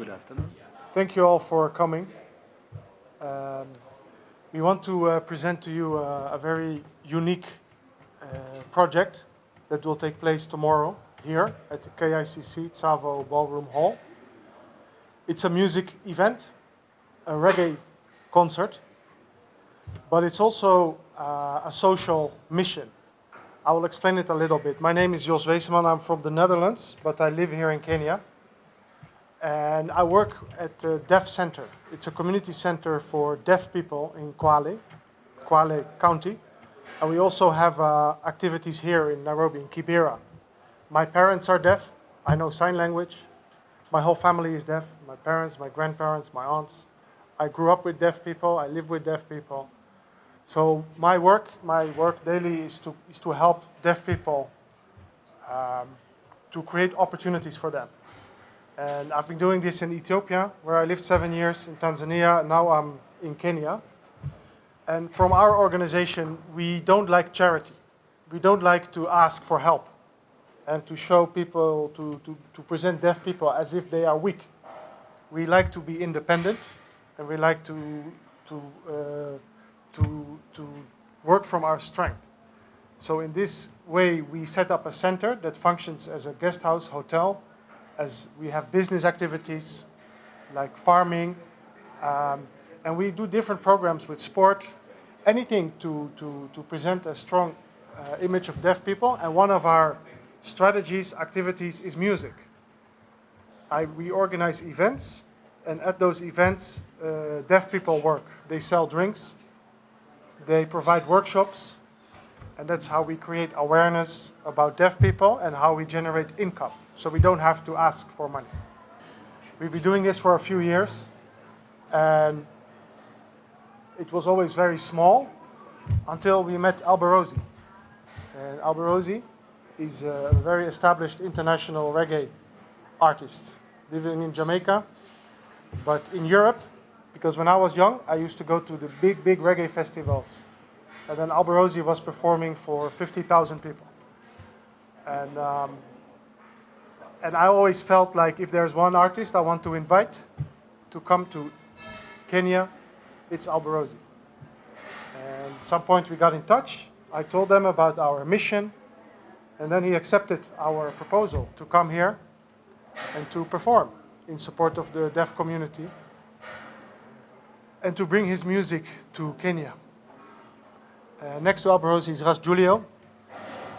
Good afternoon. Thank you all for coming. Um, we want to present to you a very unique project that will take place tomorrow here at the KICC Tsavo Ballroom Hall. It's a music event, a reggae concert, but it's also a social mission. I will explain it a little bit. My name is Jos Weeseman. I'm from the Netherlands, but I live here in Kenya. And I work at the Deaf Center. It's a community center for deaf people in Kwale County. And we also have activities here in Nairobi, in Kibera. My parents are deaf. I know sign language. My whole family is deaf. My parents, my grandparents, my aunts. I grew up with deaf people. I live with deaf people. So my work daily is to help deaf people to create opportunities for them. And I've been doing this in Ethiopia, where I lived 7 years, in Tanzania, and now I'm in Kenya. And from our organization, we don't like charity. We don't like to ask for help and to show people, to present deaf people as if they are weak. We like to be independent, and we like to work from our strength. So in this way, we set up a center that functions as a guest house hotel, as we have business activities like farming, and we do different programs with sport, anything to present a strong image of deaf people. And one of our strategies, activities is music. We organize events, and at those events, deaf people work. They sell drinks, they provide workshops, and that's how we create awareness about deaf people and how we generate income. So we don't have to ask for money. We've been doing this for a few years, and it was always very small until we met Alborosie. And Alborosie is a very established international reggae artist living in Jamaica, but in Europe, because when I was young, I used to go to the big reggae festivals. And then Alborosie was performing for 50,000 people. And I always felt like if there's one artist I want to invite to come to Kenya, it's Alborosie. And at some point we got in touch. I told them about our mission, and then he accepted our proposal to come here and to perform in support of the deaf community and to bring his music to Kenya. Next to Alborosie is Ras Julio.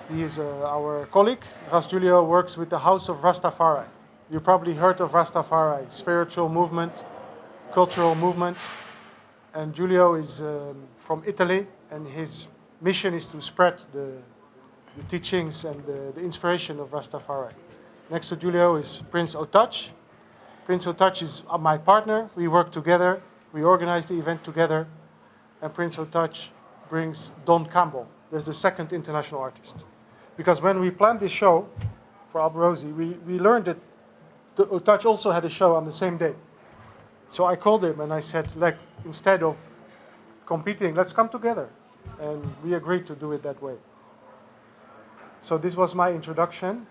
He is our colleague. Ras Julio works with the House of Rastafari. You probably heard of Rastafari, spiritual movement, cultural movement. And Julio is from Italy, and his mission is to spread the teachings and the inspiration of Rastafari. Next to Julio is Prince Otach. Prince Otach is my partner. We work together. We organize the event together. And Prince Otach brings Don Campbell. That's the second international artist. Because when we planned this show for Alborosie, we learned that Otach also had a show on the same day. So I called him and I said, like, instead of competing, let's come together. And we agreed to do it that way. So this was my introduction.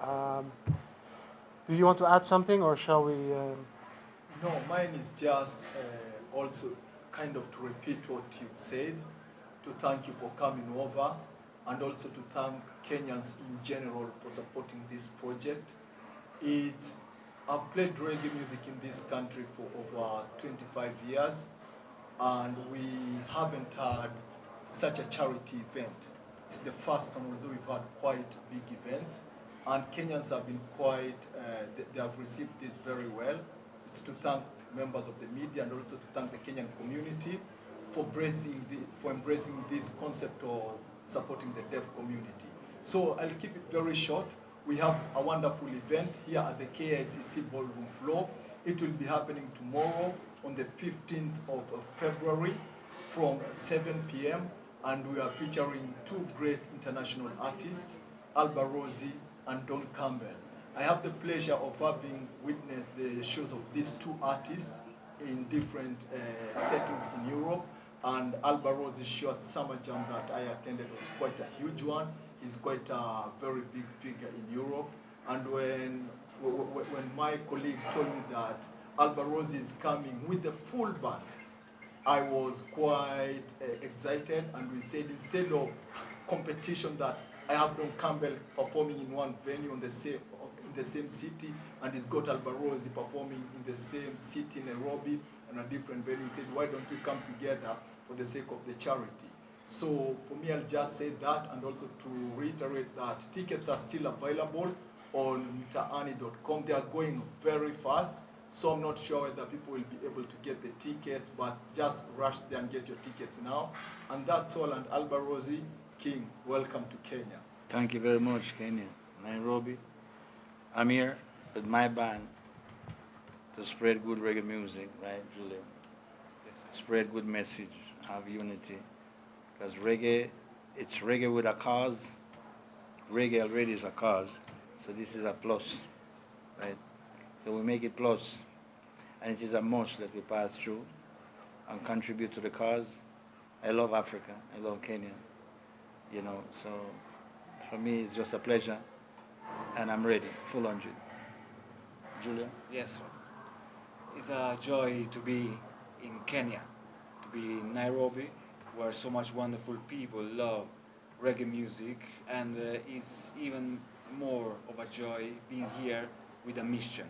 Do you want to add something, or shall we? No, mine is just also kind of to repeat what you said, to thank you for coming over, and also to thank Kenyans in general for supporting this project. I've played reggae music in this country for over 25 years, and we haven't had such a charity event. It's the first time, although we've had quite big events, and Kenyans have been quite, they have received this very well. It's to thank members of the media and also to thank the Kenyan community for embracing this concept of supporting the deaf community. So I'll keep it very short. We have a wonderful event here at the KICC Ballroom floor. It will be happening tomorrow on the 15th of February from 7 p.m. And we are featuring two great international artists, Alborosie and Don Campbell. I have the pleasure of having witnessed the shows of these two artists in different settings in Europe. And Alborosie's short summer jam that I attended was quite a huge one. He's quite a very big figure in Europe. And when my colleague told me that Alborosie is coming with the full band. I was quite excited, and we said instead of competition that I have Don Campbell performing in one venue in the same city, and he's got Alborosie performing in the same city, Nairobi, and a different venue. He said, why don't we come together for the sake of the charity? So for me, I'll just say that, and also to reiterate that tickets are still available on mtaani.com. They are going very fast, so I'm not sure whether people will be able to get the tickets, but just rush there and get your tickets now. And that's all, and Alborosie King, welcome to Kenya. Thank you very much, Kenya. Nairobi. I'm here with my band to spread good reggae music, right, Julia? Yes, sir. Spread good message, have unity. Because reggae, it's reggae with a cause. Reggae already is a cause, so this is a plus, right? So we make it plus, and it is a must that we pass through and contribute to the cause. I love Africa, I love Kenya, you know, so for me it's just a pleasure, and I'm ready, full 100. Julia? Yes, sir. It's a joy to be in Kenya, to be in Nairobi, where so much wonderful people love reggae music, and it's even more of a joy being here with a mission.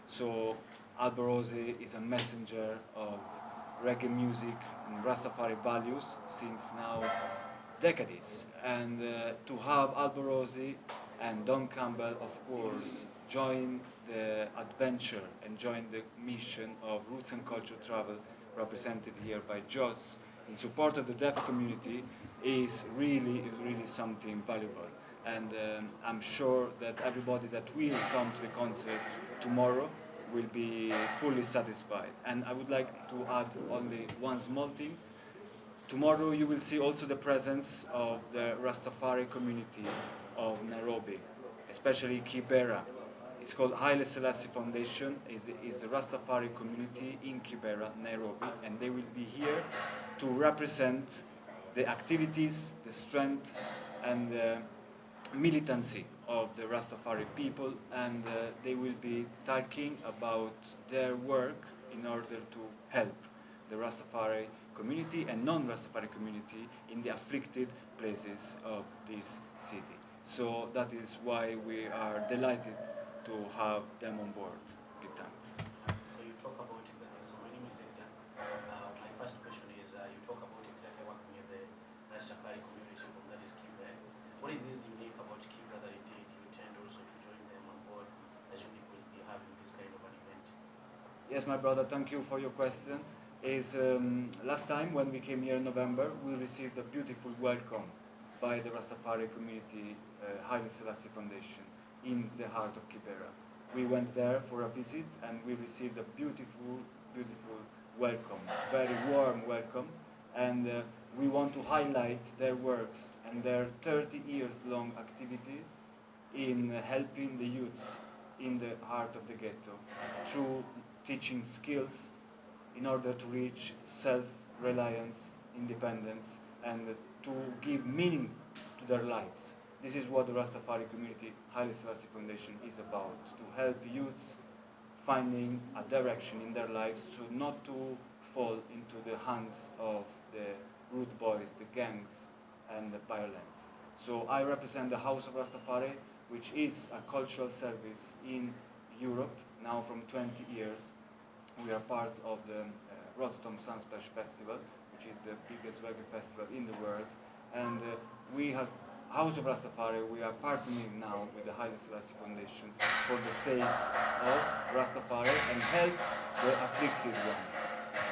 So Alborosie is a messenger of reggae music and Rastafari values since now decades. And to have Alborosie and Don Campbell, of course, join the adventure and join the mission of Roots and Culture Travel, represented here by Joss, in support of the deaf community, is really something valuable. And I'm sure that everybody that will come to the concert tomorrow will be fully satisfied. And I would like to add only one small thing. Tomorrow you will see also the presence of the Rastafari community of Nairobi, especially Kibera. It's called Haile Selassie Foundation, is the Rastafari community in Kibera, Nairobi, and they will be here to represent the activities, the strength, and the militancy of the Rastafari people, and they will be talking about their work in order to help the Rastafari community and non-Rastafari community in the afflicted places of this city. So that is why we are delighted to have them on board. Good thanks. So you talk about exactly, so my name is Edgar. My first question is, you talk about exactly working with the Rastafari community from that is Cuba. What is this unique about Cuba that you intend also to join them on board as you people be having this kind of an event? Yes, my brother, thank you for your question. Last time when we came here in November, we received a beautiful welcome by the Rastafari community, Haile Selassie Foundation, in the heart of Kibera. We went there for a visit and we received a beautiful welcome, very warm welcome, and we want to highlight their works and their 30 years long activity in helping the youths in the heart of the ghetto through teaching skills in order to reach self-reliance, independence, and to give meaning to their lives. This is what the Rastafari community, Haile Selassie Foundation, is about, to help youths finding a direction in their lives, so not to fall into the hands of the rude boys, the gangs, and the violence. So I represent the House of Rastafari, which is a cultural service in Europe, now from 20 years. We are part of the Rotterdam Sunsplash Festival, which is the biggest reggae festival in the world. And we have House of Rastafari, we are partnering now with the Haile Selassie Foundation for the sake of Rastafari and help the afflicted ones.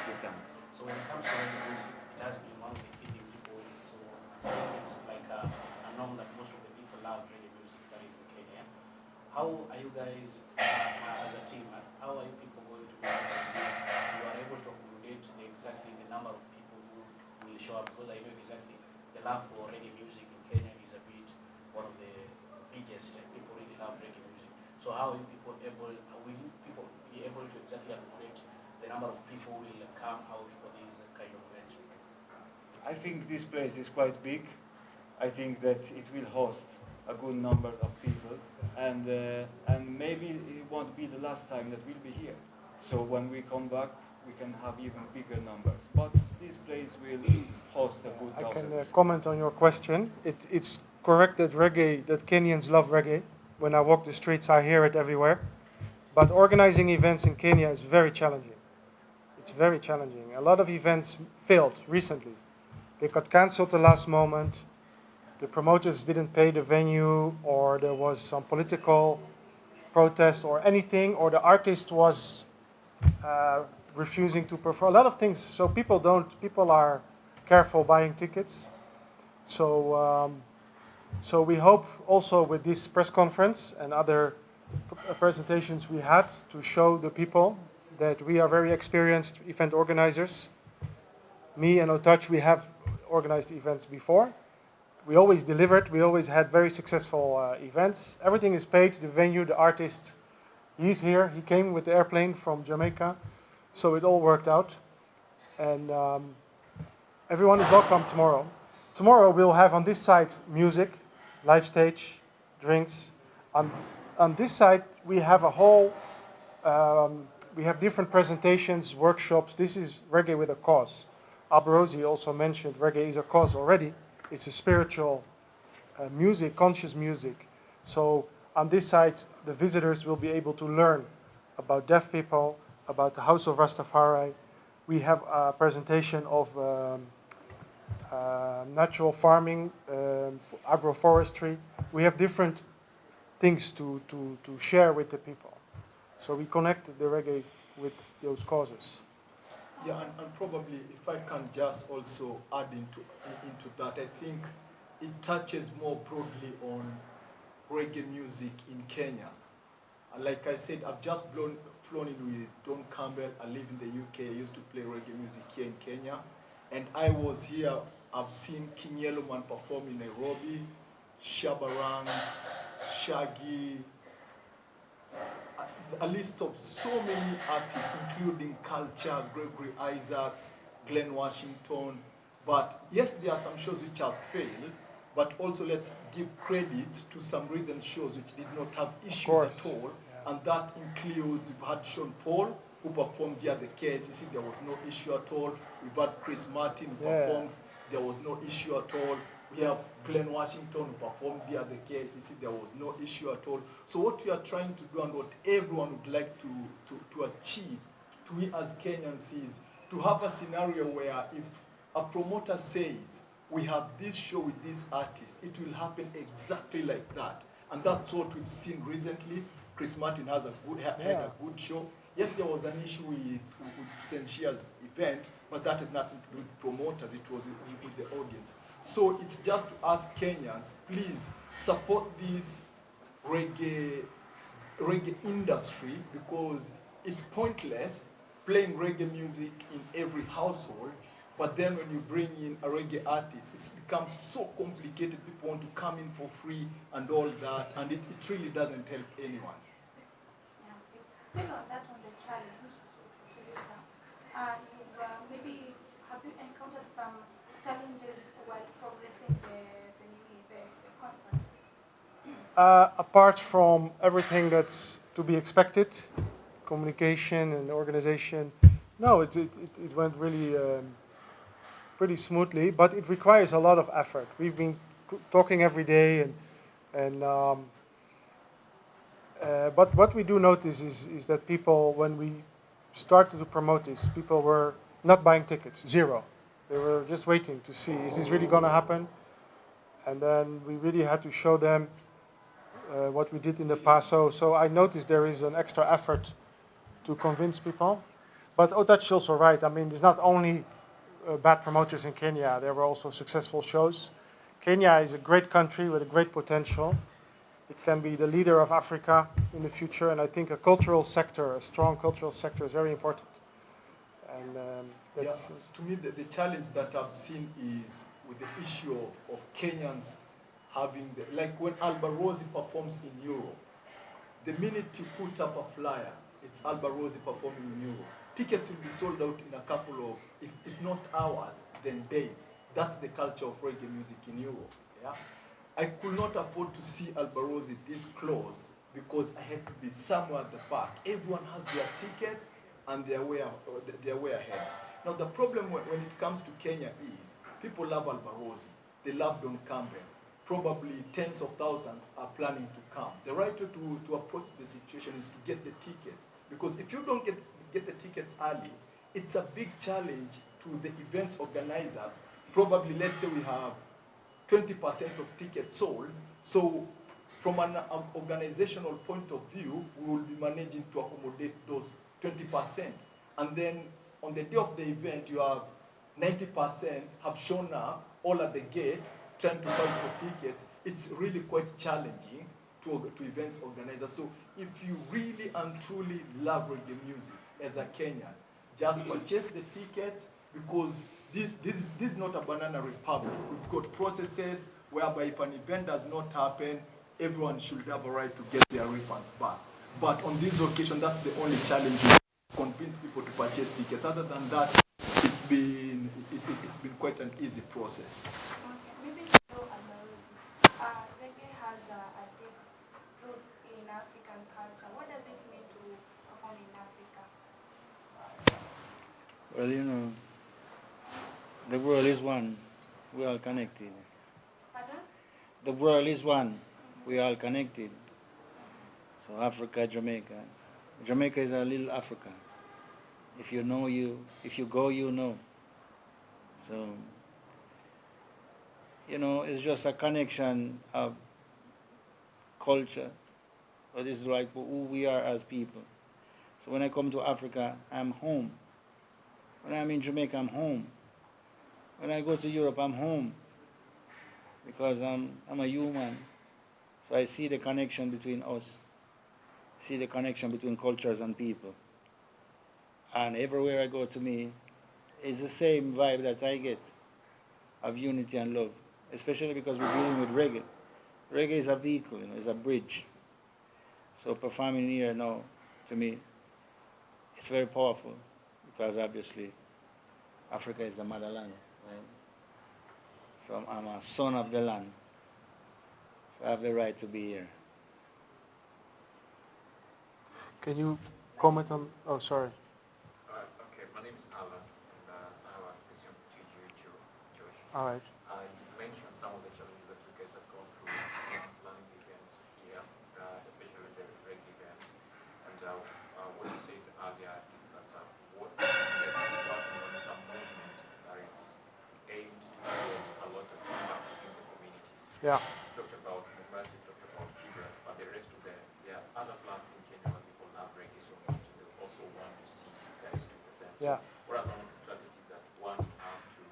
Good thanks. So when it comes to reggae music, it has been one of the key things people do. So it's like a norm that most of the people love reggae music that is in Kenya. How are you guys, as a team, how are you people going to be able to, you are able to accommodate exactly the number of people who will show up? Because I know exactly the love for reggae music in Kenya is a bit one of the biggest, and people really love reggae music. So how are you people able, will you people be able to exactly accommodate the number of people who will come out for this kind of event? I think this place is quite big. I think that it will host a good number of people, and maybe it won't be the last time that we'll be here. So when we come back, we can have even bigger numbers. But this place will host a good I can thousands. comment on your question. It's correct that Kenyans love reggae. When I walk the streets, I hear it everywhere. But organizing events in Kenya is very challenging. It's very challenging. A lot of events failed recently. They got canceled the last moment. The promoters didn't pay the venue, or there was some political protest or anything, or the artist was refusing to perform. A lot of things. So people are careful buying tickets. So we hope also with this press conference and other presentations we had to show the people that we are very experienced event organizers. Me and Otach, we have organized events before. We always delivered. We always had very successful events. Everything is paid. The venue, the artist, he's here. He came with the airplane from Jamaica. So it all worked out. And everyone is welcome tomorrow. Tomorrow we'll have on this side music, live stage, drinks. On this side we have a whole, we have different presentations, workshops. This is Reggae with a Cause. Alborosie also mentioned reggae is a cause already. It's a spiritual music, conscious music. So on this side, the visitors will be able to learn about deaf people, about the House of Rastafari. We have a presentation of natural farming, agroforestry. We have different things to share with the people. So we connect the reggae with those causes. Yeah, and probably if I can just also add into that, I think it touches more broadly on reggae music in Kenya. And like I said, I've just flown in with Don Campbell. I live in the UK. I used to play reggae music here in Kenya. And I was here, I've seen King Yellowman perform in Nairobi, Shabarangs, Shaggy, a list of so many artists, including Culture, Gregory Isaacs, Glenn Washington. But yes, there are some shows which have failed, but also let's give credit to some recent shows which did not have issues at all. Yeah. And that includes, we've had Sean Paul, who performed here at the KICC, there was no issue at all. We've had Chris Martin, who performed, there was no issue at all. We have Glenn Washington, who performed here at the KICC, there was no issue at all. So what we are trying to do and what everyone would like to achieve, to we as Kenyans, is to have a scenario where if a promoter says, we have this show with this artist, it will happen exactly like that. And that's what we've seen recently. Chris Martin has had a good show. Yes, there was an issue with Senshia's event, but that had nothing to do with promoters, it was with the audience. So it's just to ask Kenyans, please support this reggae industry, because it's pointless playing reggae music in every household, but then when you bring in a reggae artist, it becomes so complicated. People want to come in for free and all that, and it really doesn't help anyone. Still on that, on the challenge, maybe have you encountered some challenges while progressing the conference? Apart from everything that's to be expected, communication and organization, no, it went really pretty smoothly, but it requires a lot of effort. We've been talking every day, but what we do notice is that people, when we started to promote this, people were not buying tickets, zero. They were just waiting to see, is this really going to happen? And then we really had to show them what we did in the past. So I noticed there is an extra effort to convince people. But Otach is also right. I mean, there's not only bad promoters in Kenya. There were also successful shows. Kenya is a great country with a great potential. It can be the leader of Africa in the future, and I think a cultural sector, a strong cultural sector, is very important. And that's to me, the challenge that I've seen is with the issue of Kenyans having, like when Alborosie performs in Europe, the minute you put up a flyer, it's Alborosie performing in Europe. Tickets will be sold out in a couple of, if not hours, then days. That's the culture of reggae music in Europe. Yeah? I could not afford to see Alborosie this close because I had to be somewhere at the back. Everyone has their tickets. and they're way ahead. Now the problem when it comes to Kenya is people love Alborosie, they love Don Campbell. Probably tens of thousands are planning to come. The right way to approach the situation is to get the tickets, because if you don't get the tickets early, it's a big challenge to the event organizers. Probably, let's say we have 20% of tickets sold, so from an organizational point of view, we will be managing to accommodate those 20%. And then on the day of the event, you have 90% have shown up all at the gate trying to fight for tickets. It's really quite challenging to events organizers. So if you really and truly love reggae music as a Kenyan, just purchase the tickets, because this is not a banana republic. We've got processes whereby if an event does not happen, everyone should have a right to get their refunds back. But on this occasion, that's the only challenge, to convince people to purchase tickets. Other than that, it's been quite an easy process. Okay, maybe you know reggae has a deep root in African culture. What does it mean to perform in Africa? Well, you know, the world is one. We are connected. Pardon? The world is one. We are connected. So Africa, Jamaica. Jamaica is a little Africa. If you know, if you go, you know. So, you know, it's just a connection of culture. But it's like who we are as people. So when I come to Africa, I'm home. When I'm in Jamaica, I'm home. When I go to Europe, I'm home. Because I'm a human. So I see the connection between us. See the connection between cultures and people. And everywhere I go to me, it's the same vibe that I get of unity and love. Especially because we're dealing with reggae. Reggae is a vehicle, you know, it's a bridge. So performing here now, to me, it's very powerful. Because obviously, Africa is the motherland, right? So I'm a son of the land. So I have the right to be here. Can you comment on? Oh, sorry. Okay, my name is Alan, and I have a question to you, Josh. All right. You mentioned some of the challenges that you guys have gone through in planning events here, especially the reggae events. And what you said earlier is that what you guys are working on some movement that is aimed to create a lot of impact in the communities. Yeah. You talked about Mombasa, you talked about Kibra, but the rest of there are other plants in Kenya where people love reggae so much. They also want to see you guys do the same. Yeah. So what are some of the strategies that one have to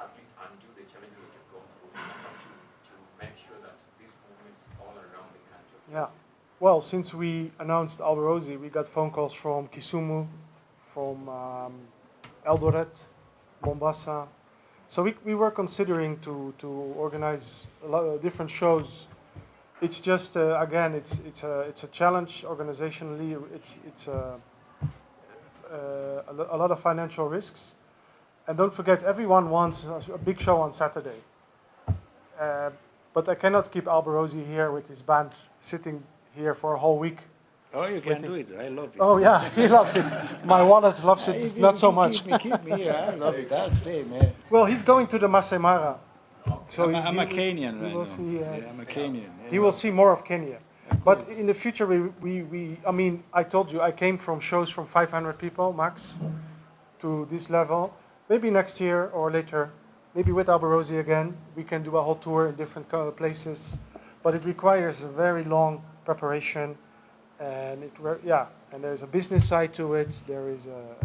at least undo the challenges that you've gone through to make sure that these movements all around the country? Yeah. Well, since we announced Alborosie, we got phone calls from Kisumu, from Eldoret, Mombasa. So we were considering to organize a lot of different shows. It's just again, it's a challenge organizationally. It's a lot of financial risks, and don't forget, everyone wants a big show on Saturday. But I cannot keep Alborosie here with his band sitting here for a whole week. Oh, you can do it. I love it. Oh yeah, he loves it. My wallet loves it, not so much. Keep me here. I love it. I'll stay, man. Well, he's going to the Masai Mara. So I'm a he Kenyan he right will now. see, Yeah, I'm a Kenyan. he will see more of Kenya. But in the future, I mean, I told you, I came from shows from 500 people max to this level. Maybe next year or later, maybe with Alborosie again, we can do a whole tour in different places. But it requires a very long preparation, and and there's a business side to it. There is an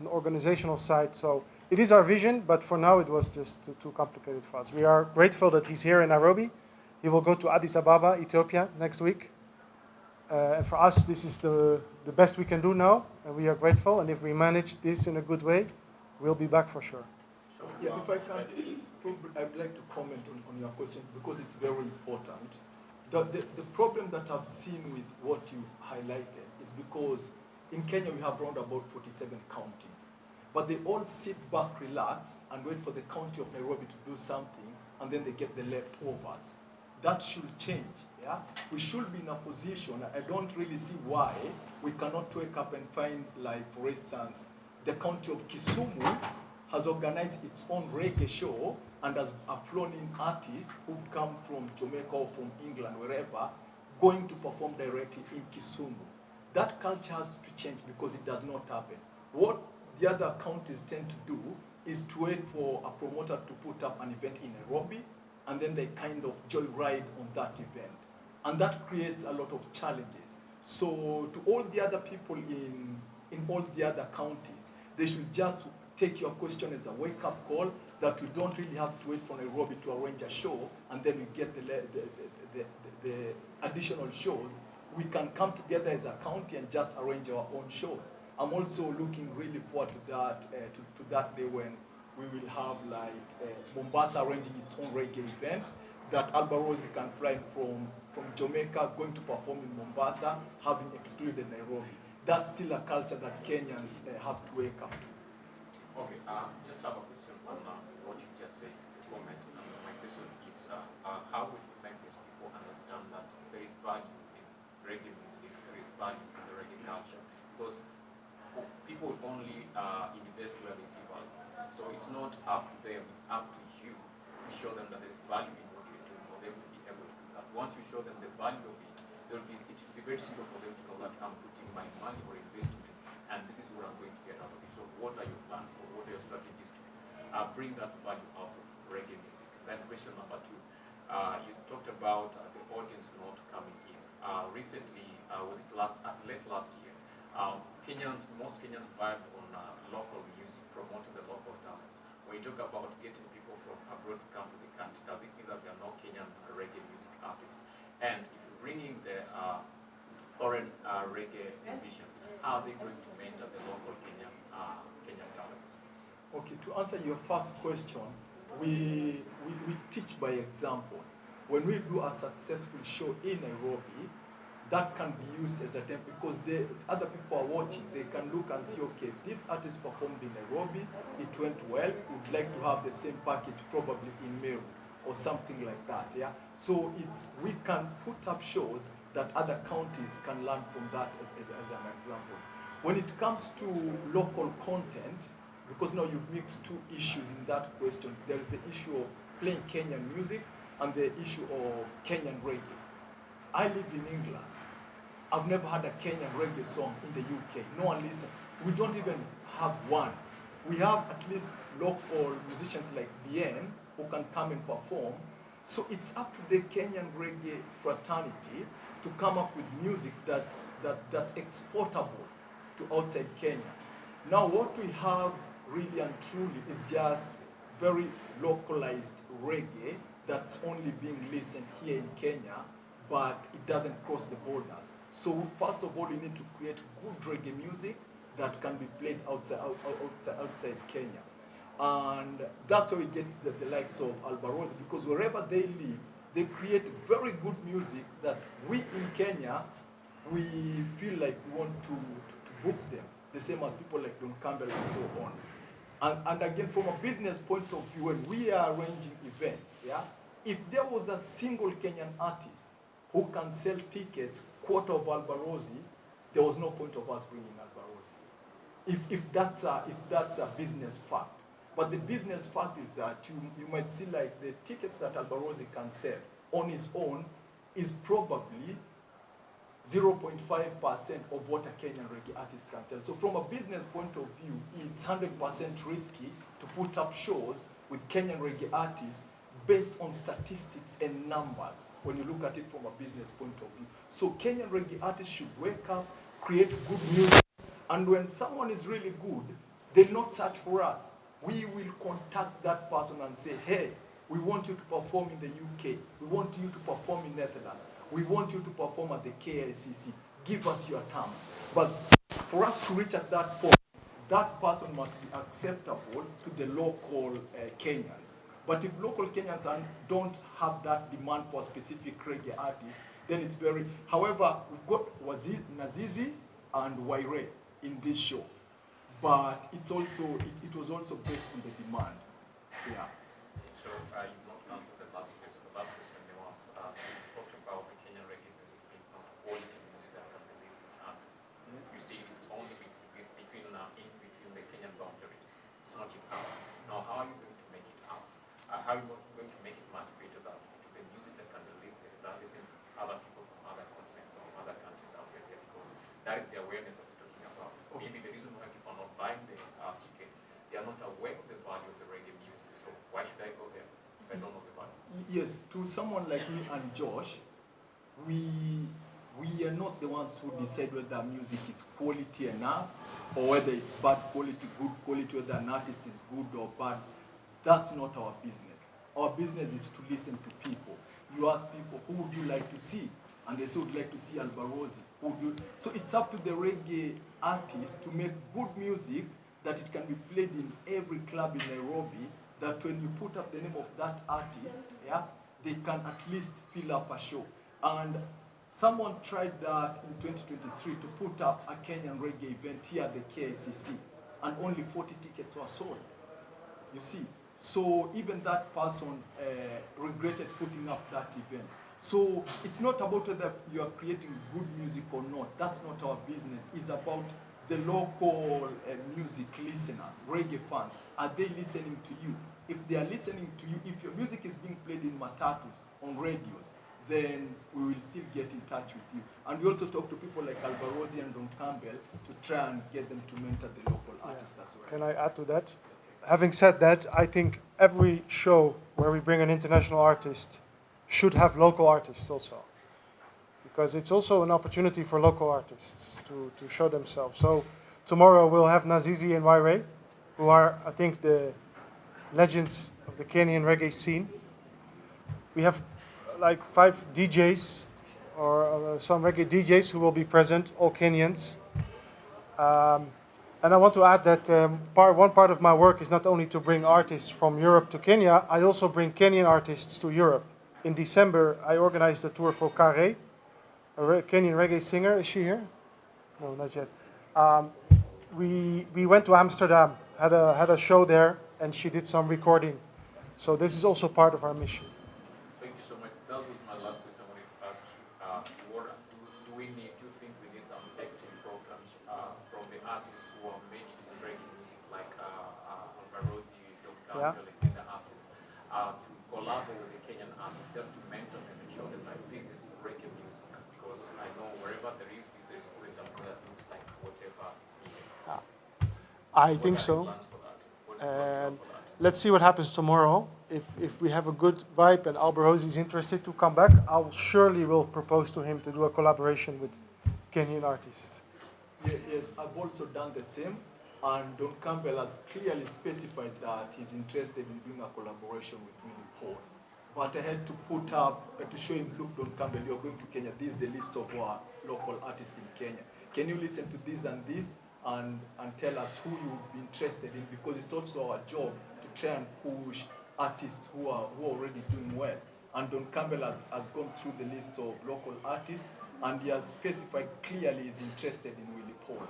organizational side. So it is our vision, but for now it was just too complicated for us. We are grateful that he's here in Nairobi. He will go to Addis Ababa, Ethiopia, next week. And for us, this is the best we can do now, and we are grateful. And if we manage this in a good way, we'll be back for sure. Yeah, if I can, I'd like to comment on your question because it's very important. The problem that I've seen with what you highlighted is because in Kenya we have around about 47 counties, but they all sit back, relax, and wait for the county of Nairobi to do something, and then they get the leftovers. That should change. Yeah? Yeah, we should be in a position. I don't really see why we cannot wake up and find, like, for instance, the county of Kisumu has organized its own reggae show and has flown in artists who come from Jamaica or from England, wherever, going to perform directly in Kisumu. That culture has to change because it does not happen. What the other counties tend to do is to wait for a promoter to put up an event in Nairobi, and then they kind of joyride on that event. And that creates a lot of challenges. So to all the other people in all the other counties, they should just take your question as a wake-up call that we don't really have to wait for Nairobi to arrange a show, and then we get the additional shows. We can come together as a county and just arrange our own shows. I'm also looking really forward to that to that day when we will have, like, Mombasa arranging its own reggae event, that Alborosie can fly from Jamaica, going to perform in Mombasa, having excluded Nairobi. That's still a culture that Kenyans have to wake up to. Okay, just have a question on what you just said at the moment. My question is, how would you make these people understand that there is value in reggae music, there is value in the reggae culture? Because people only invest where they see value. So it's not up to them, it's up to you to show them that there is value in what you're doing for them to be able to do that. Once you show them the value of it, it should be very simple for them to know that I'm putting my money or investment, and this is what I'm going to get out of it. So what are your plans, or what are your strategies to bring that value out of reggae music? Then question number two, you talked about the audience not coming in. Recently, was it late last year, most Kenyans vibed on local music, promoting the local talents. When you talk about getting people from abroad to come to the country, does it mean that there are no Kenyan reggae music artists? And if you're bringing the foreign reggae musicians, how are they going to mentor the local Kenyan talents? Okay, to answer your first question, we teach by example. When we do a successful show in Nairobi, that can be used as a template because other people are watching. They can look and see, okay, this artist performed in Nairobi, it went well, would like to have the same package probably in Meru or something like that, yeah? So we can put up shows that other counties can learn from that as an example. When it comes to local content, because now you've mixed two issues in that question, there's the issue of playing Kenyan music and the issue of Kenyan reggae. I live in England. I've never had a Kenyan reggae song in the UK. No one listens. We don't even have one. We have at least local musicians like Bien who can come and perform. So it's up to the Kenyan reggae fraternity to come up with music that's exportable to outside Kenya. Now what we have really and truly is just very localized reggae that's only being listened here in Kenya, but it doesn't cross the borders. So first of all, you need to create good reggae music that can be played outside Kenya. And that's how we get the likes of Alborosie, because wherever they live, they create very good music that we in Kenya, we feel like we want to book them, the same as people like Don Campbell and so on. And again, from a business point of view, when we are arranging events, yeah, if there was a single Kenyan artist who can sell tickets, quarter of Alborosie, there was no point of us bringing Alborosie. If that's a business fact. But the business fact is that you might see like the tickets that Alborosie can sell on his own is probably 0.5% of what a Kenyan reggae artist can sell. So from a business point of view, it's 100% risky to put up shows with Kenyan reggae artists based on statistics and numbers when you look at it from a business point of view. So Kenyan reggae artists should wake up, create good music, and when someone is really good, they'll not search for us. We will contact that person and say, hey, we want you to perform in the UK. We want you to perform in Netherlands. We want you to perform at the KICC. Give us your terms. But for us to reach at that point, that person must be acceptable to the local Kenyans. But if local Kenyans don't have that demand for a specific reggae artist, then it's very... However, we've got Nazizi and Waire in this show. But it was also based on the demand. Yeah. So you've not answered the last question. The last question was, you talked about the Kenyan that is the awareness I was talking about. Maybe the reason why people are not buying the tickets, they are not aware of the value of the reggae music. So why should I go there if I don't know the value? Yes, to someone like me and Josh, we are not the ones who decide whether music is quality enough or whether it's bad quality, good quality, whether an artist is good or bad. That's not our business. Our business is to listen to people. You ask people, who would you like to see? And they say, would like to see Alborosie. So it's up to the reggae artist to make good music that it can be played in every club in Nairobi, that when you put up the name of that artist, yeah, they can at least fill up a show. And someone tried that in 2023 to put up a Kenyan reggae event here at the KICC, and only 40 tickets were sold. You see, so even that person regretted putting up that event. So it's not about whether you are creating good music or not. That's not our business. It's about the local music listeners, reggae fans. Are they listening to you? If they are listening to you, if your music is being played in matatus, on radios, then we will still get in touch with you. And we also talk to people like Alborosie and Don Campbell to try and get them to mentor the local artists as well. Can I add to that? Having said that, I think every show where we bring an international artist should have local artists also. Because it's also an opportunity for local artists to show themselves. So tomorrow we'll have Nazizi and Waire, who are, I think, the legends of the Kenyan reggae scene. We have like 5 DJs, or some reggae DJs who will be present, all Kenyans. And I want to add that one part of my work is not only to bring artists from Europe to Kenya, I also bring Kenyan artists to Europe. In December, I organized a tour for Kare, a Kenyan reggae singer. Is she here? No, not yet. We went to Amsterdam, had a show there, and she did some recording. So this is also part of our mission. Thank you so much. That was my last question I wanted to ask you. What do we need? Do you think we need some exchange programs from the artists who are made into reggae music, like Alborosie, Don Campbell, and the artists, to collaborate with the Kenyan artists just to mentor them and show them like this is reggae music? Because I know wherever there's always something that looks like whatever is needed. I think so. And let's see what happens tomorrow. If we have a good vibe and Alborosie is interested to come back, I'll surely will propose to him to do a collaboration with Kenyan artists. Yes, I've also done the same. And Don Campbell has clearly specified that he's interested in doing a collaboration with Willie Paul. But I had to put up, to show him, look, Don Campbell, you're going to Kenya. This is the list of our local artists in Kenya. Can you listen to this and this and tell us who you would be interested in? Because it's also our job to try and push artists who are already doing well. And Don Campbell has gone through the list of local artists, and he has specified clearly he's interested in Willie Paul.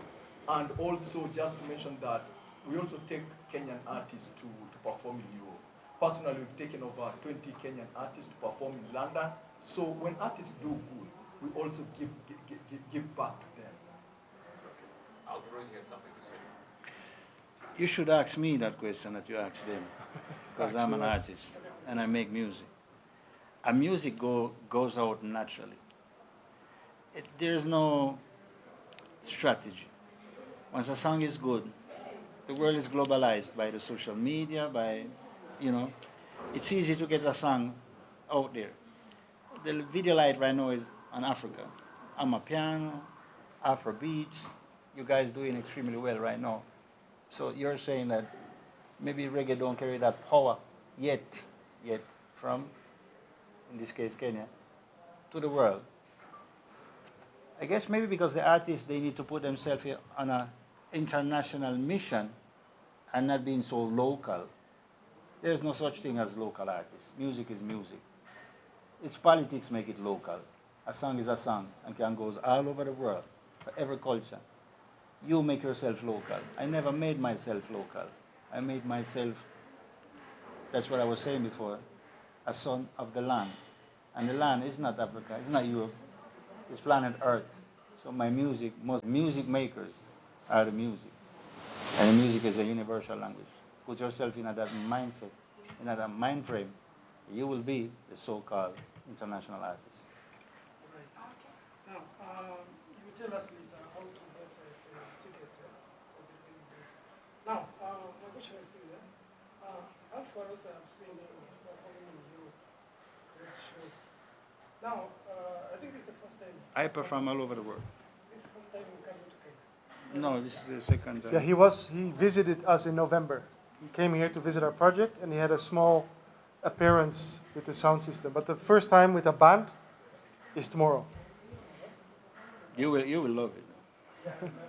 And also, just to mention that we also take Kenyan artists to perform in Europe. Personally, we've taken over 20 Kenyan artists to perform in London. So when artists do good, we also give back to them. Alborosie has something to say. You should ask me that question that you asked them, because I'm an artist and I make music. And music goes out naturally. There's no strategy. Once a song is good, the world is globalized by the social media, it's easy to get a song out there. The video light right now is on Africa. I'm a piano, Afro beats. You guys doing extremely well right now. So you're saying that maybe reggae don't carry that power yet from, in this case, Kenya, to the world. I guess maybe because the artists, they need to put themselves on an international mission and not being so local. There's no such thing as local artists. Music is music. It's politics make it local. A song is a song and can goes all over the world, for every culture. You make yourself local. I never made myself local. I made myself, that's what I was saying before, a son of the land. And the land is not Africa, it's not Europe, it's planet Earth. So my music, most music makers are the music. And the music is a universal language. Put yourself in that mindset, in that mind frame, you will be the so-called international artist. Now, you tell us later how I perform all over the world. No, this is the second time. Yeah, he visited us in November. He came here to visit our project, and he had a small appearance with the sound system. But the first time with a band is tomorrow. You will love it.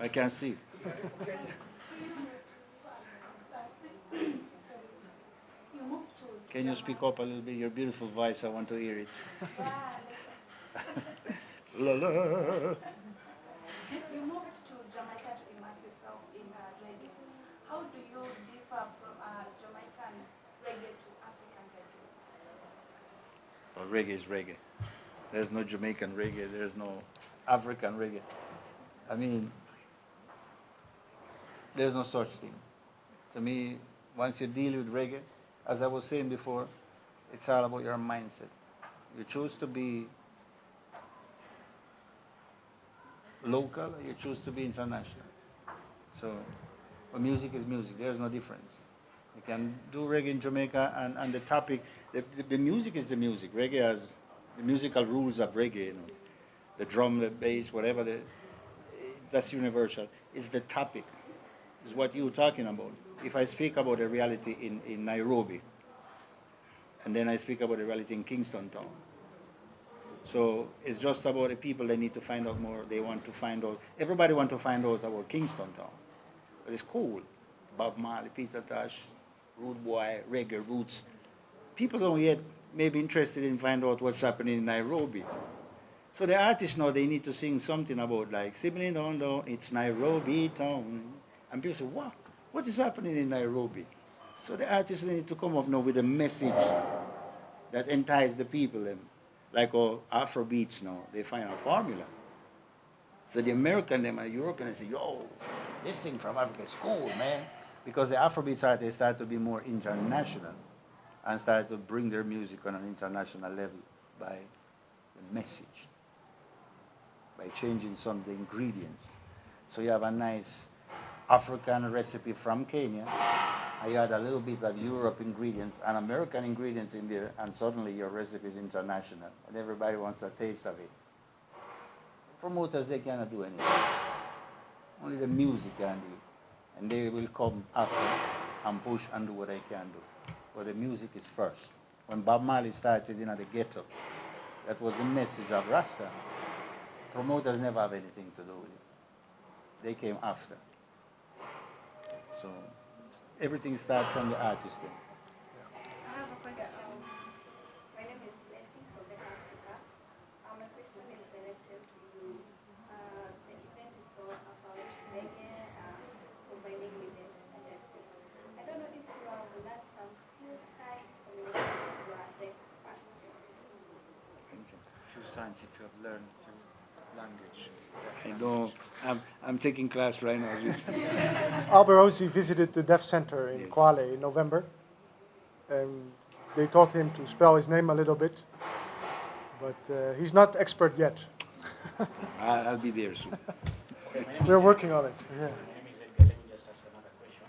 I can see. Can you speak up a little bit? Your beautiful voice, I want to hear it. La, la. You moved to Jamaica to immerse yourself in reggae. How do you differ from Jamaican reggae to African reggae? Well, reggae is reggae. There's no Jamaican reggae. There's no African reggae. I mean, there's no such thing. To me, once you deal with reggae, as I was saying before, it's all about your mindset. You choose to be local, or you choose to be international. So, well, music is music. There's no difference. You can do reggae in Jamaica, and the topic, the music is the music. Reggae has the musical rules of reggae. You know, the drum, the bass, whatever. That's universal. It's the topic. It's what you're talking about. If I speak about a reality in Nairobi, and then I speak about a reality in Kingston Town. So it's just about the people. They need to find out more. They want to find out. Everybody wants to find out about Kingston Town. But it's cool. Bob Marley, Peter Tosh, Rude Boy, Reggae, Roots. People don't yet maybe interested in find out what's happening in Nairobi. So the artists know they need to sing something about like, Sibling Dondo, it's Nairobi town. And people say, what? What is happening in Nairobi? So the artists need to come up now with a message that entices the people. Like Afro beats now, they find a formula. So the American them and European say, yo, this thing from Africa is cool, man. Because the Afrobeats artists start to be more international and start to bring their music on an international level by the message, by changing some of the ingredients. So you have a nice African recipe from Kenya, and you add a little bit of Europe ingredients and American ingredients in there, and suddenly your recipe is international, and everybody wants a taste of it. Promoters, they cannot do anything. Only the music can do it. And they will come after and push and do what they can do. But the music is first. When Bob Marley started in the ghetto, that was the message of Rasta. Promoters never have anything to do with it. They came after. So everything starts from the artist then. I have a question. My name is Blessing from the Africa. My question is directed to you. The event is all about reggae, combining with this and everything. I don't know if you have learned some few sides communication with your reggae fans. Few signs if you have learned few language. I know. I'm taking class right now as we speak. Alborosie visited the Deaf Center in Yes. Kwale in November. They taught him to spell his name a little bit, but he's not expert yet. I'll be there soon. Okay, my name We're is working on it. Yeah. My name is Edgar. Let me just ask another question.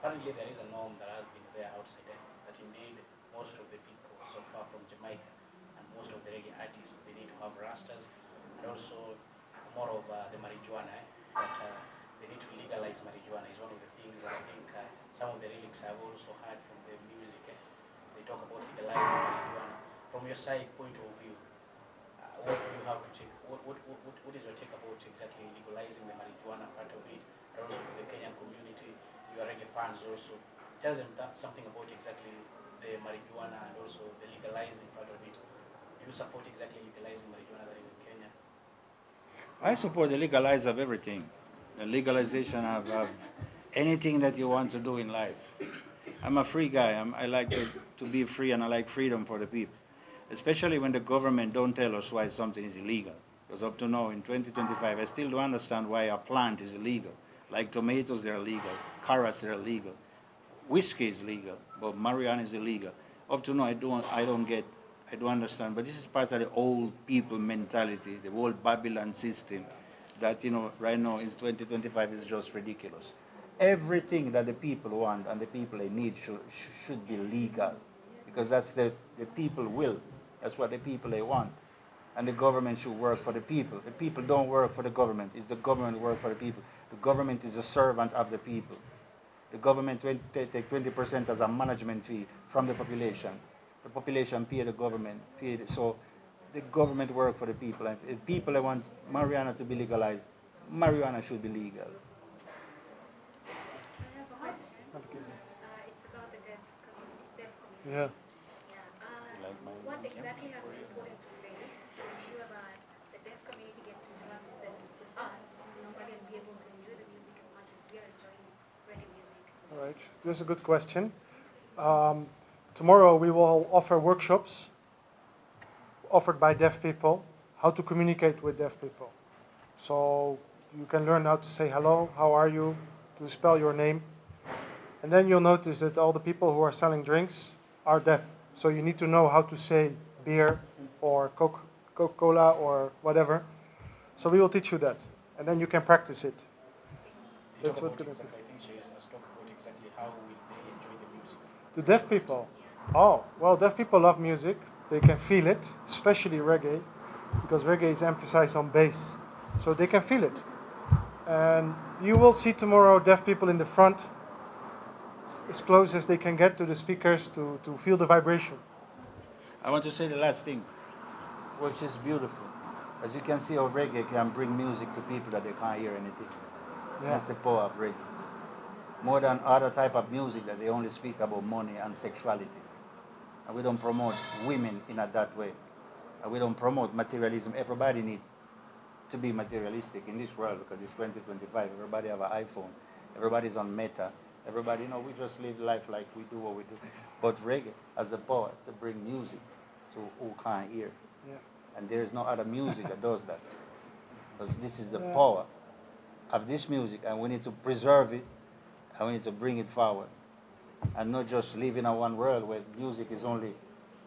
Apparently, there is a norm that has been there outside that indeed most of the people so far from Jamaica and most of the reggae artists, they need to have rastas and also more of the marijuana. That they need to legalize marijuana is one of the things that I think some of the lyrics I've also heard from the music. They talk about legalizing marijuana. From your side point of view, what do you have to take? What is your take about exactly legalizing the marijuana part of it? And also to the Kenyan community, your reggae fans also. Tell them something about exactly the marijuana and also the legalizing part of it. Do you support exactly legalizing marijuana that is in Kenya? I support the legalize of everything. The legalization of anything that you want to do in life. I'm a free guy. I like to be free, and I like freedom for the people. Especially when the government don't tell us why something is illegal. Because up to now, in 2025, I still don't understand why a plant is illegal. Like tomatoes, they're illegal. Carrots, they're illegal. Whiskey is legal, but marijuana is illegal. Up to now, I don't understand. But this is part of the old people mentality, the old Babylon system, that, right now in 2025 is just ridiculous. Everything that the people want and the people they need should be legal, because that's the people will. That's what the people they want. and the government should work for the people. The people don't work for the government. It's the government work for the people. The government is a servant of the people. The government take 20% as a management fee from the population. The population pay the government. So the government work for the people. And if people want marijuana to be legalized, marijuana should be legal. I have a question. It's about the deaf community. Yeah. What exactly has been put into place to ensure that the deaf community gets to interact with us and be able to enjoy the music as much as we are enjoying reggae music? All right. This is a good question. Tomorrow we will offer workshops offered by deaf people, how to communicate with deaf people. So you can learn how to say hello, how are you, to spell your name. And then you'll notice that all the people who are selling drinks are deaf. So you need to know how to say beer or Coca-Cola or whatever. So we will teach you that. And then you can practice it. That's what's going to happen. I think she has talked about exactly how will they enjoy the music. The deaf people. Oh, well, deaf people love music. They can feel it, especially reggae, because reggae is emphasized on bass. So they can feel it. And you will see tomorrow deaf people in the front, as close as they can get to the speakers to feel the vibration. I want to say the last thing, which is beautiful. As you can see, how reggae can bring music to people that they can't hear anything. Yeah. That's the power of reggae. More than other type of music that they only speak about money and sexuality. And we don't promote women in that way. And we don't promote materialism. Everybody needs to be materialistic in this world because it's 2025. Everybody have an iPhone. Everybody's on Meta. Everybody, we just live life like we do what we do. But reggae has the power to bring music to who can't hear. Yeah. And there is no other music that does that. Because this is the Yeah. power of this music, and we need to preserve it, and we need to bring it forward. And not just live in a one world where music is only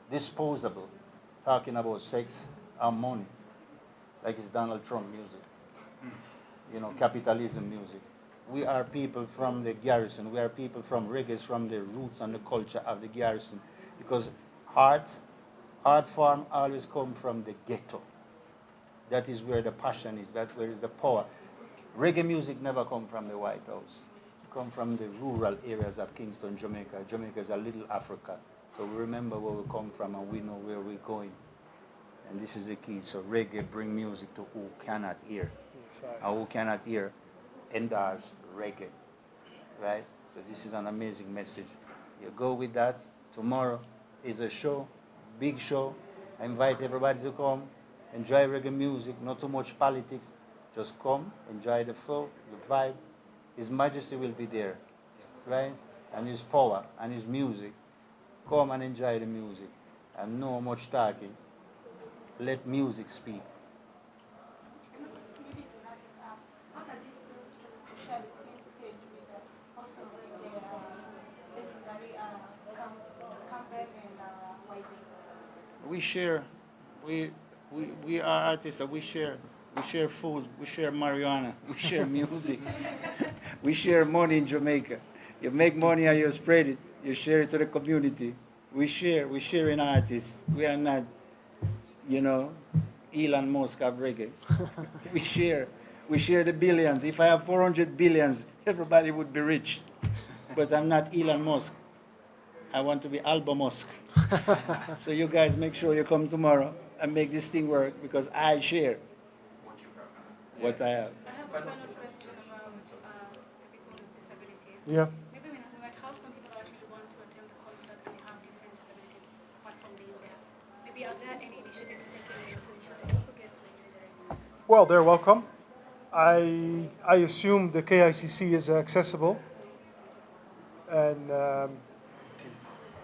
disposable, talking about sex and money, like it's Donald Trump music, capitalism music. We are people from the garrison. We are people from reggae, from the roots and the culture of the garrison. Because art form always come from the ghetto. That is where the passion is. That's where is the power. Reggae music never come from the White House. It come from the rural areas of Kingston, Jamaica. Jamaica is a little Africa. So we remember where we come from and we know where we're going. And this is the key. So reggae bring music to who cannot hear. And who cannot hear endorse reggae. Right? So this is an amazing message. You go with that. Tomorrow is a show, big show. I invite everybody to come, enjoy reggae music, not too much politics. Just come, enjoy the flow, the vibe. His Majesty will be there, right? And his power and his music. Come and enjoy the music. And no much talking. Let music speak. We share, we are artists, and we share food, we share marijuana, we share music, we share money in Jamaica. You make money and you spread it, you share it to the community. We share in artists. We are not, Elon Musk of reggae. we share the billions. If I have 400 billions, everybody would be rich. But I'm not Elon Musk. I want to be Alborosie. So you guys make sure you come tomorrow and make this thing work because I share what I have. I have a final question about people with disabilities. Yeah. Maybe we might have some people that actually want to attend the concert and have different disabilities apart from being there. Maybe are there any initiatives taken to ensure they also get to enjoy their music? Well, they're welcome. I assume the KICC is accessible. And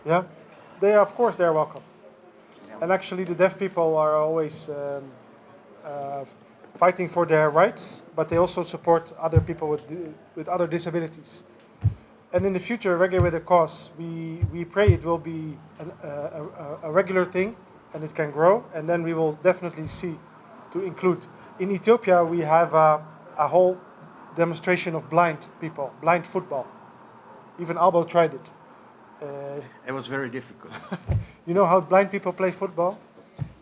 yeah, of course they're welcome. And actually the deaf people are always fighting for their rights, but they also support other people with other disabilities. And in the future, Reggae with a Cause, we pray it will be a regular thing and it can grow, and then we will definitely see to include. In Ethiopia, we have a whole demonstration of blind people, blind football. Even Albo tried it. It was very difficult. You know how blind people play football?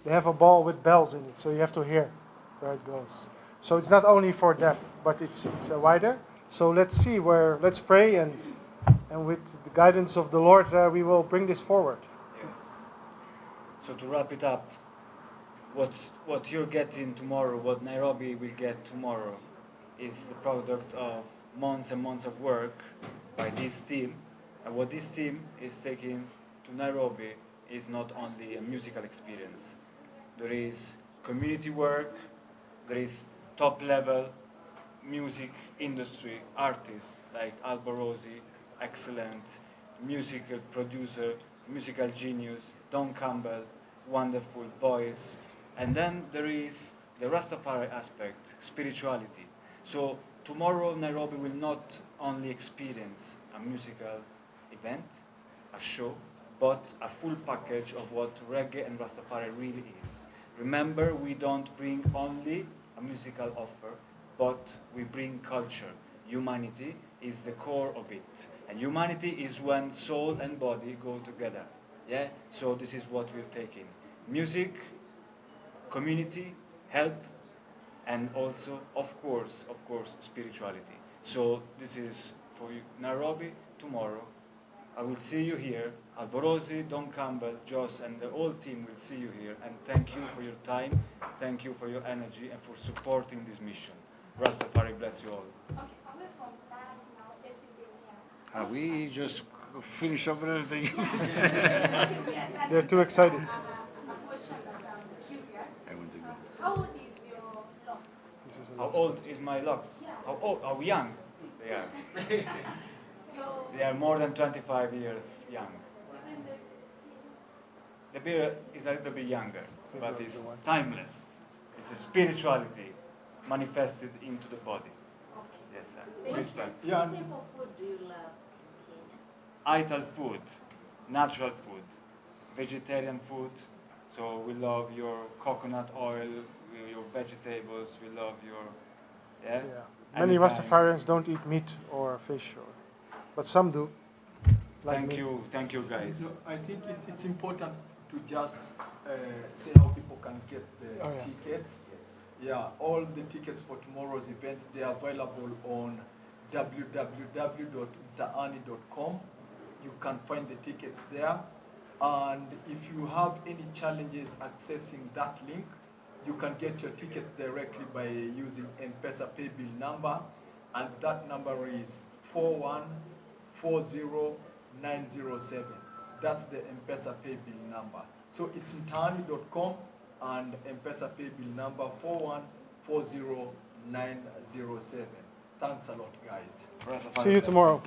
They have a ball with bells in it, so you have to hear where it goes. So it's not only for deaf, but it's wider. So let's see let's pray, and with the guidance of the Lord, we will bring this forward. Yes. So to wrap it up, what you're getting tomorrow, what Nairobi will get tomorrow, is the product of months and months of work by this team. And what this team is taking to Nairobi is not only a musical experience. There is community work, there is top level music industry artists like Alborosie, excellent musical producer, musical genius, Don Campbell, wonderful voice. And then there is the Rastafari aspect, spirituality. So tomorrow Nairobi will not only experience a musical event, a show, but a full package of what reggae and Rastafari really is. Remember, we don't bring only a musical offer, but we bring culture. Humanity is the core of it. And humanity is when soul and body go together. Yeah? So this is what we're taking. Music, community, help, and also, of course, spirituality. So this is for you, Nairobi tomorrow. I will see you here. Alborosie, Don Campbell, Joss, and the whole team will see you here. And thank you for your time, thank you for your energy, and for supporting this mission. Rastafari bless you all. Okay, away from that now, everything here. We just finish up everything. They're too excited. A question that I'm curious. I want to go. How old is your lock? This is a How last old is my locks? How young they are? They are more than 25 years young. The beard is a little bit younger, but it's timeless. It's a spirituality manifested into the body. Yes, sir. Respect. Yeah, What type of food do you love in Kenya? Ital food, natural food, vegetarian food. So we love your coconut oil, your vegetables. We love your Yeah. Many Anytime. Rastafarians don't eat meat or fish, but some do. Like Thank me. you, guys. No, I think it's important to just say how people can get the Oh, yeah. tickets. Yeah, all the tickets for tomorrow's events, they are available on www.mtaani.com. You can find the tickets there. And if you have any challenges accessing that link, you can get your tickets directly by using M-Pesa pay bill number. And that number is 4140907. That's the M-Pesa pay bill number. So it's mtaani.com and M-Pesa pay bill number 4140907. Thanks a lot, guys. Rastafari See you bless. tomorrow.